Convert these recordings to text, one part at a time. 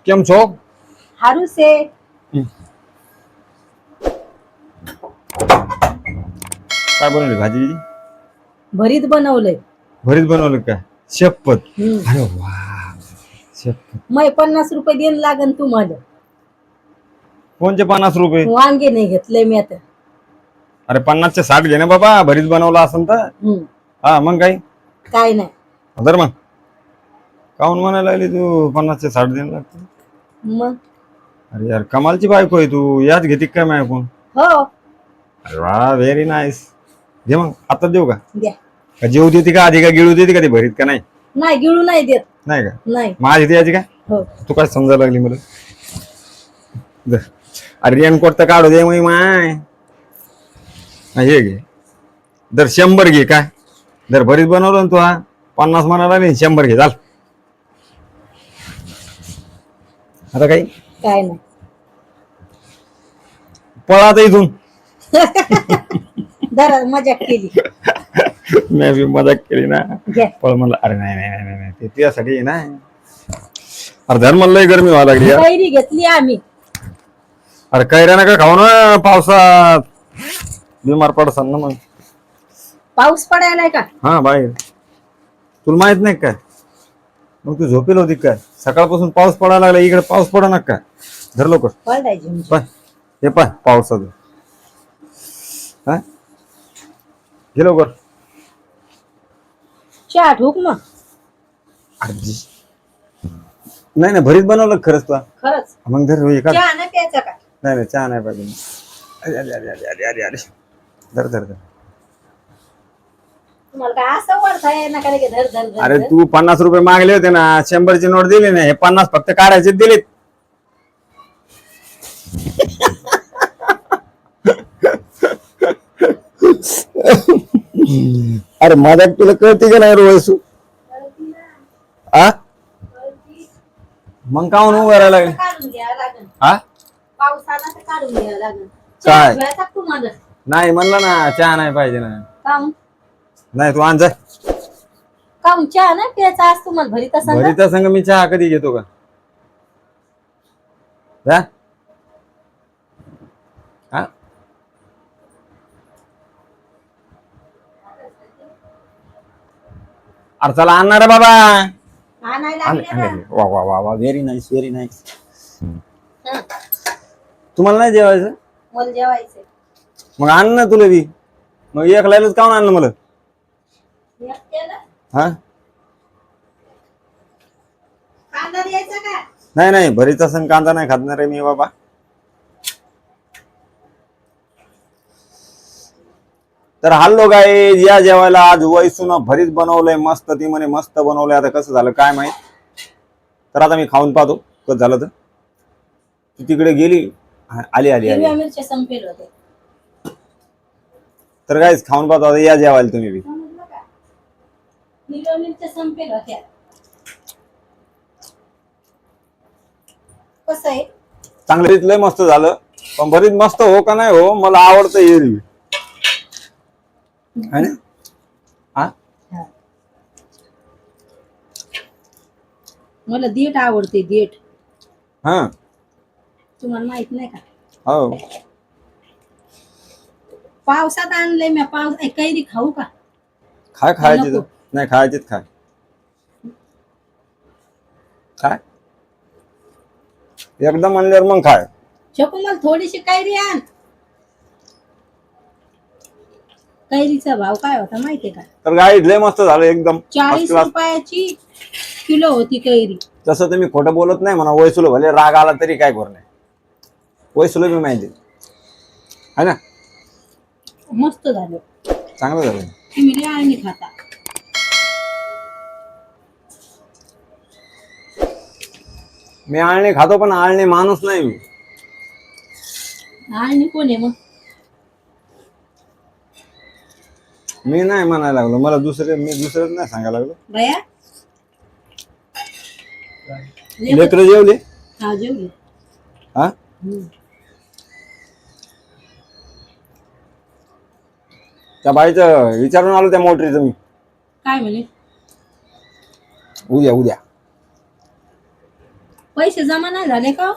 કેમ છો? હારું છે. काय बनवली भाजी? भरीत बनवलंय. भरीत बनवलं काय? शपथ. अरे वा, शपथ. मै 50 रुपये देणं लागन तुम्हाला. कोणचे 50 रुपये? वांगे नाही घेतले मी आता. अरे 50 चे 60 घे ना बाबा, भरीत बनवला असेल तर. हा मग काय नाही. धर मग. काऊन म्हणायला लागली तू 50 चे 60 देणं लागते? मग अरे यार कमालची बायको आहे तू. याच घेते काय माय कोण? हो अरे वा, व्हेरी नाईस. घे मग, आता देऊ का? द्या. का जेऊ देते का आधी, का गिळू देते का ते भरीत का नाही? नाही गिळू नाही देत. नाही का? नाही. माझी द्यायची का? हो तू काय समजायला लागली मला? धर. अरे रेनकोट तर काढू दे मग माय. हे घे. दर 100 घे. काय दर भरीत बनवलं ना तू? हा 50 म्हणाला नाही, 100 घे. चाल आता काही काय नाही. पळा आता इथून. जरा मजाक केली. मी बी मजाक केली ना. घ्या. पळ म्हणलं. अरे नाही नाही नाही नाही, ते तुझ्यासाठी आहे ना. अरे धर म्हणलं, लय गरमी व्हायला लागली यार. कैरी घेतली आम्ही. अरे कैऱ्या नका खाऊ ना पावसात, बिमार पडसान ना मग. पाऊस पडायलाय का? हा बाहेर. तुला माहित नाही काय? मग तू झोपेल होती काय? सकाळपासून पाऊस पडायला लागला, इकडे पाऊस पडा ना काय? धर लवकर. पडायची म्हणजे. पाय हे पाय पावसाचं. हा घे लवकर. चहा ठोक मग. अर्धी नाही ना, भरीत बनवलं खरंच तुला. खरंच मग धर हे का. चहा नाही प्यायचा का? नाही नाही, चहा नाही पाहिजे. अरे अरे अरे अरे अरे अरे अरे, धर धर धर. तुम्हाला काय असं वरताय ना का? धर धर धर. अरे तू 50 रुपये मागले होते ना, 100 ची नोट दिली नाही. हे 50 फक्त काढायचे दिलेत. अरे मजाक तुला कळते का नाही रोयसू? आ मग काहून उभं राहायला लागले? काढून घ्यावं लागेल. हा पावसाला तर काढून घ्यावं लागेल. काय? चहा तुम्हाला नाही म्हणलं ना, चहा नाही पाहिजे ना. काहून? नाही तू आण जा. काहून चहा नाही प्यायचा? आज तुम्हाला भरीत असं भरीता संग मी चहा कधी घेतो का? जा. हा अरे चला आणणार बाबा. आणायला आले, लागले आले. वा वा वा वा, व्हेरी नाईस व्हेरी नाईस. ना. तुम्हाला नाही जेवायचं? मला जेवायचंय. मग आण ना तुला बी. मग एकल्यालाच काऊन आणलं मला? एकट्याला? हा कांदा द्यायचा का? नाही नाही, भरीचा संग कांदा नाही खाणार आहे मी बाबा. तर हल्लो गाय या जेवायला आज वैसून भरीत बनवलंय मस्त. ती म्हणे मस्त बनवलंय. आता कसं झालं काय माहित. तर आता मी खाऊन पाहतो कसं झालं तर. ती तिकडे गेली. आली आली आली. हिरव्या मिरच्या संपेल होते. तर गाईच खाऊन पाहतो आता. या जेवायला तुम्ही बी. समजलं का? हिरव्या मिरच्या संपेल होत्या. कसं आहे? चांगलं भरीत लय मस्त झालं. पण भरीत मस्त हो का नाही हो, मला आवडतं एरवी. है ना? हा मला देठ आवडते. देठ हा तुम्हाला माहित नाही का? हो. पावसात आणलंय मी. पाऊस कैरी खाऊ का? खाय खायची नको. तर. नाही खायचीच खाय. काय एकदम म्हणल्यावर मग खाय. शकू मला थोडीशी कैरी आण. कैरीचा भाव काय होता माहितीये का? तर गाई लय मस्त झालं एकदम. 40 रुपयाची किलो होती कैरी. तसं तुम्ही खोटं बोलत नाही म्हणा. वैसुल भले राग आला तरी काय करणार. वैसुल बी माहिती है ना. मस्त झालं. चांगलं झालं. तुम्ही लय आळणी खाता. मी आळणी खातो पण आळणी माणूस नाही मी. आळणी कोण आहे मग? मी नाही म्हणायला लागलो. मला मी दुसरं नाही सांगायला लागलो. बया लेकरं जेवले? हा जेवली. हा त्या बाईचं विचारून आलो त्या मोटरीचं मी. काय म्हणे? उद्या उद्या पैसे जमा नाही झाले का?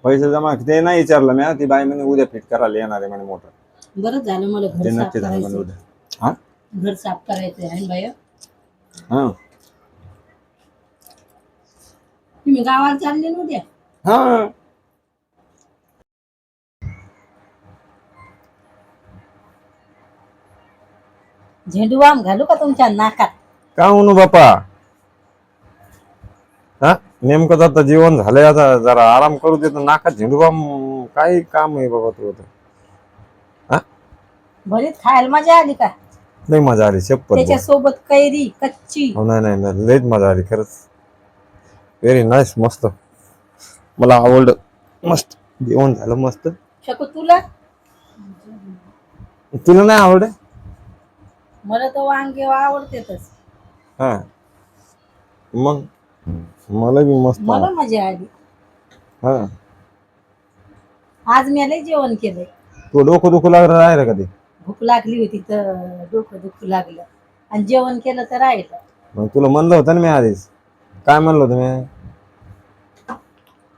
पैसे जमा ते नाही विचारलं मी. ती बाई म्हणे उद्या फिट करायला येणार आहे म्हणे मोटर. बरंच झालं, मला ते घर साफ नक्की झालं म्हणे करायचं. उद्या. हा घर साफ करायचंय आहे बाय. हा तुम्ही गावाला चालले ना उद्या? हा झेंडू बाम घालू का तुमच्या नाकात? का म्हणू बापा. हा नेमकं आता जेवण झालंय, आता जरा आराम करू देत. नाकात झेंडूबाम काय काम आहे बाबा तू. हा भरीत खायला मजा आली का? लई मजा आली शप्पथ. त्याच्यासोबत कैरी कच्ची. नाही नाही नाही लईच मजा आली खरंच. व्हेरी नाईस, मस्त, मला आवडलं. मस्त जेवण झालं मस्त. शकू तुला? तुला नाही आवड? मला तर वांगे आवडतेच. हा मग मला बी मस्त मला मजा आली. हा आज मी लय जेवण केलंय. तू डोकं दुखू लागलं राहिलं का ते? भूक लागली होती तर डोकं दुखू लागलं आणि जेवण केलं तर राहिलं. मग तुला म्हणलं होतं ना मी आधीच. काय म्हणलं होतं मी?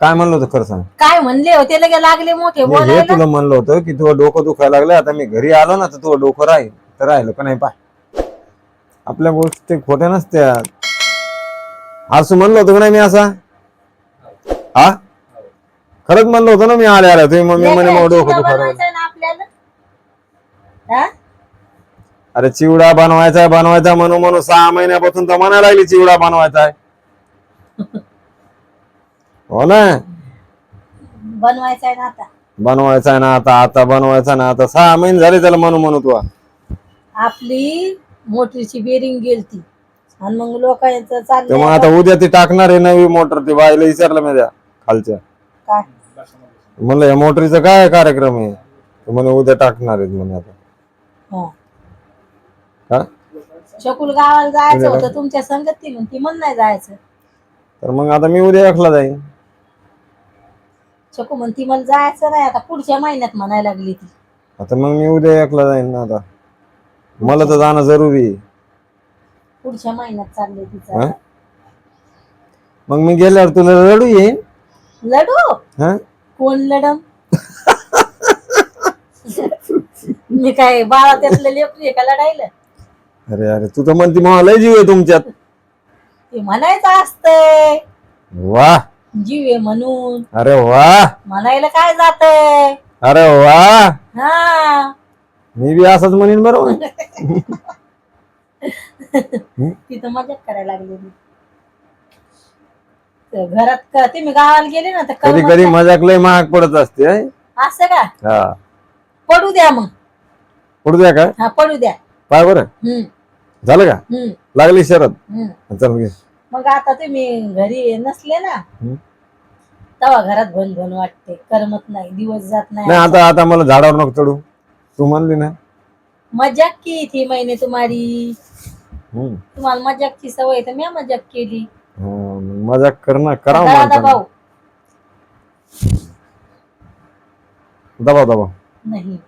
काय म्हणलं होतं खरं सांग. काय म्हणले होते लगे लागले मोठे मी हे बोलायला. तुला म्हणलं होतं की तुझं डोकं दुखायला लागलं. आता मी घरी आलो ना तर तुझं डोकं राहील तर राहिलं का नाही. पाय आपल्या गोष्टी खोट्या नसत्या. असं म्हणलं होतं का नाही मी असा? हा खरंच म्हणलं होतं ना मी आले आल्या. तुम्ही मम्मी म्हणे मग डोकं चिवडा दुखायला लागलं. बनवायचा ना आपल्याला. हा? अरे चिवडा बनवायचा म्हणून म्हणून 6 महिन्यापासून तर म्हणायला लागली चिवडा बनवायचा आहे. हो ना बनवायचा आहे ना आता. बनवायचा आहे ना आता. आता बनवायचा ना आता. 6 महिने झाले त्याला म्हणू तू. आपली मोटरीची बेरिंग गेलती आणि मग लोकांचं तर मग चाललंय आता उद्या ती टाकणार आहे नवी मोटर. ती बाईला विचारलं मी त्या खालच्या. काय. म्हणलं या मोटरीचा काय कार्यक्रम आहे? तर म्हणे उद्या टाकणार आहेत म्हणे आता. हा. हा शकूल गावाला जायचं होतं तुमच्या संगती म्हणती मन नाही जायचं. तर मग आता मी उद्या एकला जाईन. शकू म्हणती मला जायचं नाही आता पुढच्या महिन्यात म्हणायला लागली ती. आता मग मी उद्या एकला जाईन ना आता. मला तर जाणं जरुरी आहे. पुढच्या महिन्यात चाललंय हा? तिचं. मग मी गेल्यावर तुला रडू येईन. लडू हा कोण लडम? मी काय बाळा त्यातलं लेकरू आहे का लढायला? अरे अरे तू तर म्हणती मला लय जीव आहे तुमच्यात. ते म्हणायचं असतंय वा जीव आहे म्हणून. अरे वा म्हणायला काय जातंय. अरे वा हा मी बी असंच म्हणेन बरोबर. तिथं मजाक करायला लागली मी. तर घरात तुम्ही गावाला गेले ना तर कधी करमत कधी नाही. मजाक लय महाग पडत असते. असं का? हा पडू द्या मग. पडू द्या काय? हा पडू द्या. पाय बरं झालं का? लागली शरद. चल घे. मग आता तुम्ही घरी नसले ना तेव्हा घरात भन भन वाटते. करमत नाही, दिवस जात नाही नाही. आता आता मला झाडावर नको चढू. तू म्हणली ना. मजाक की थी महिने तुम्हारी. हम्म. तुम्हाला मजाकची सवय तर मी मजाक केली. मजाक करणं करा दादा भाऊ दबाव दबाव. नाही.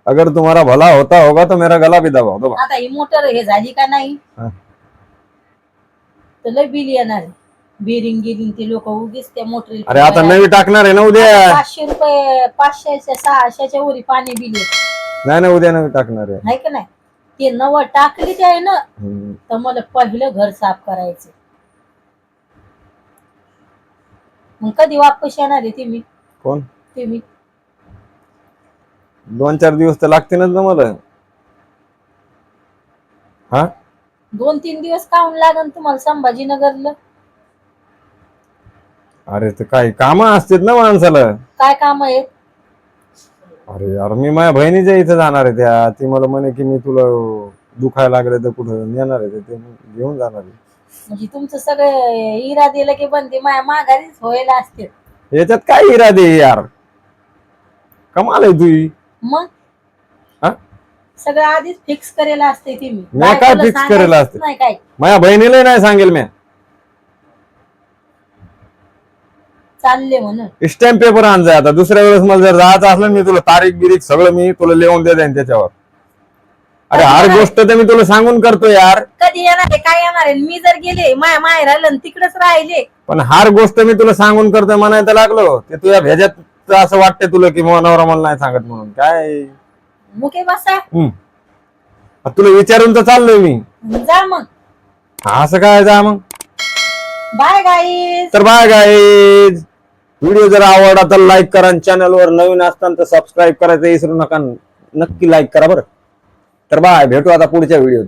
अगर तुम्हारा भला होता होगा तो मेरा गला भी दबाओ दबाओ. आता ही मोटर हे झाली का नाही तर लय बिल येणार. बेरिंग गेली ते लोक उगीच त्या मोटर. अरे आता नवी टाकणार आहे ना उद्या. 500 रुपये 500 600च्या वरी पाणी बिल येत. नाही ना उद्या नवी टाकणार आहे. नाही का नाही. ते नवं टाकली ते आहे ना तर मला पहिलं घर साफ करायचं. मग कधी वापस येणार आहे तुम्ही? कोण? तुम्ही 2-4 दिवस तर लागतीलच ना मला. हा 2-3 दिवस काहून लागन तुम्हाला संभाजीनगरला? अरे तर काही काम असतात ना माणसाला. काय काम आहेत? अरे यार मी माझ्या बहिणीच्या इथे जाणार आहे. त्या ती मला म्हणे की मी तुला दुखायला लागले तर कुठं नेणार आहे ते घेऊन जाणार आहे. म्हणजे तुमचं सगळं इरादे लगे बंदी माझ्या माघारीच व्हायला असते. याच्यात काय इरादे यार. कमाल आहे तुझी. मग हा सगळं आधीच फिक्स करेला असते तुम्ही. मी काय बायकोला फिक्स करेला असते? नाही काय. माझ्या बहिणीला नाही सांगेल मी. चालले म्हणून. स्टॅम्प पेपर आण जा आता. दुसऱ्या वेळेस मला जर जायचं असलं मी तुला तारीख बिरीख सगळं मी तुला लिहून दे देईन त्याच्यावर. अरे हर गोष्ट तर मी तुला सांगून करतो यार. कधी येणार आहे, काय येणार आहे? मी जर गेले माया माहेर राहिलं तिकडेच राहिले. पण हर गोष्ट मी तुला सांगून करतोय म्हणायला लागलो ते तुझ्या भेजात असं वाटतंय तुला की नवरा मला नाही सांगत म्हणून. काय मुके बसा. तुला विचारून तर चाललोय मी. जा मग. असं काय जा मग. Bye guys. तर बाय गाईज. व्हिडिओ जर आवडला तर लाईक करा. चॅनलवर नवीन असताना तर सबस्क्राईब करायचं विसरू नका. नक्की लाईक करा बरं. तर बाय, भेटू आता पुढच्या व्हिडिओत.